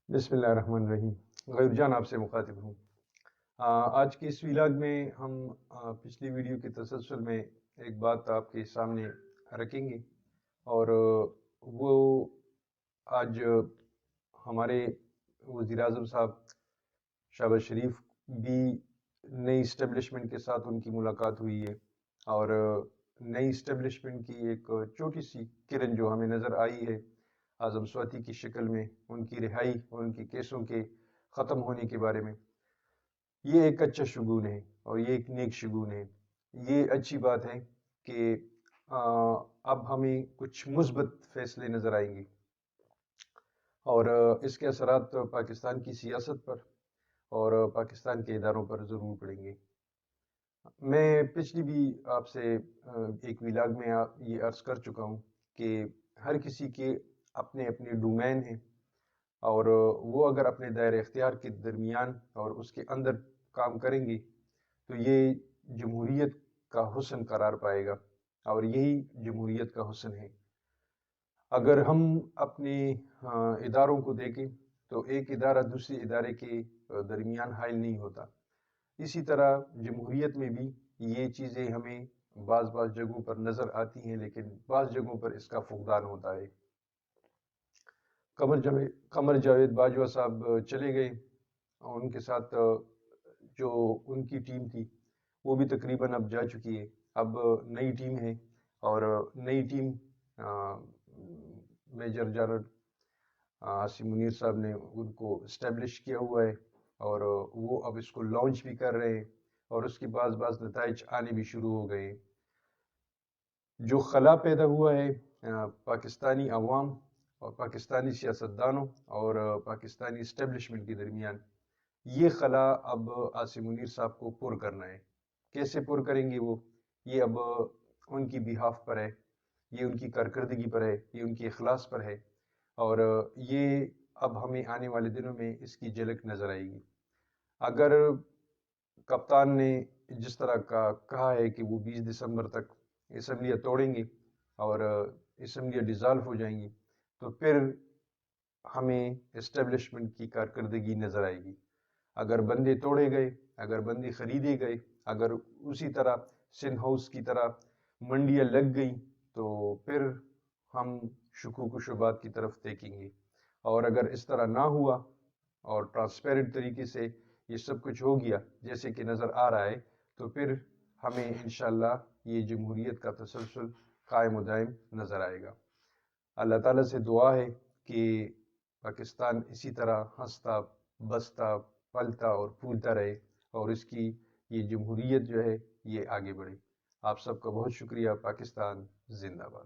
بسم اللہ الرحمن الرحیم۔ غیر جان آپ سے مخاطب ہوں۔ آج کی اس ویلاگ میں ہم پچھلی ویڈیو کے تسلسل میں ایک بات آپ کے سامنے رکھیں گے، اور وہ آج ہمارے وزیر اعظم صاحب شہباز شریف بھی نئی اسٹیبلشمنٹ کے ساتھ ان کی ملاقات ہوئی ہے، اور نئی اسٹیبلشمنٹ کی ایک چھوٹی سی کرن جو ہمیں نظر آئی ہے اعظم سواتی کی شکل میں، ان کی رہائی اور ان کے کیسوں کے ختم ہونے کے بارے میں، یہ ایک اچھا شگون ہے اور یہ ایک نیک شگون ہے۔ یہ اچھی بات ہے کہ اب ہمیں کچھ مثبت فیصلے نظر آئیں گے، اور اس کے اثرات پاکستان کی سیاست پر اور پاکستان کے اداروں پر ضرور پڑیں گے۔ میں پچھلی بھی آپ سے ایک ویلاگ میں یہ عرض کر چکا ہوں کہ ہر کسی کے اپنے اپنے ڈومین ہیں، اور وہ اگر اپنے دائرہ اختیار کے درمیان اور اس کے اندر کام کریں گے تو یہ جمہوریت کا حسن قرار پائے گا، اور یہی جمہوریت کا حسن ہے۔ اگر ہم اپنے اداروں کو دیکھیں تو ایک ادارہ دوسرے ادارے کے درمیان حائل نہیں ہوتا، اسی طرح جمہوریت میں بھی یہ چیزیں ہمیں بعض جگہوں پر نظر آتی ہیں، لیکن بعض جگہوں پر اس کا فقدان ہوتا ہے۔ قمر جاوید باجوہ صاحب چلے گئے، اور ان کے ساتھ جو ان کی ٹیم تھی وہ بھی تقریباً اب جا چکی ہے۔ اب نئی ٹیم ہے، اور نئی team major general Asim Munir Sahib نے ان کو اسٹیبلش کیا ہوا ہے، اور وہ اب اس کو لانچ بھی کر رہے ہیں، اور اس کے بعض نتائج آنے بھی شروع ہو گئے ہیں۔ جو خلا پیدا ہوا ہے پاکستانی عوام اور پاکستانی سیاستدانوں اور پاکستانی اسٹیبلشمنٹ کے درمیان، یہ خلا اب عاصم منیر صاحب کو پر کرنا ہے۔ کیسے پر کریں گے وہ، یہ اب ان کی بیہاف پر ہے، یہ ان کی کارکردگی پر ہے، یہ ان کے اخلاص پر ہے، اور یہ اب ہمیں آنے والے دنوں میں اس کی جھلک نظر آئے گی۔ اگر کپتان نے جس طرح کا کہا ہے کہ وہ 20 دسمبر تک اسمبلیاں توڑیں گے اور اسمبلیاں ڈیزالو ہو جائیں گی، تو پھر ہمیں اسٹیبلشمنٹ کی کارکردگی نظر آئے گی۔ اگر بندے توڑے گئے، اگر بندے خریدے گئے، اگر اسی طرح سندھ ہاؤس کی طرح منڈیاں لگ گئیں، تو پھر ہم شکوک و شبہات کی طرف دیکھیں گے۔ اور اگر اس طرح نہ ہوا اور ٹرانسپیرنٹ طریقے سے یہ سب کچھ ہو گیا جیسے کہ نظر آ رہا ہے، تو پھر ہمیں انشاءاللہ یہ جمہوریت کا تسلسل قائم و دائم نظر آئے گا۔ اللہ تعالیٰ سے دعا ہے کہ پاکستان اسی طرح ہنستا بستا پلتا اور پھولتا رہے، اور اس کی یہ جمہوریت جو ہے یہ آگے بڑھے۔ آپ سب کا بہت شکریہ۔ پاکستان زندہ باد۔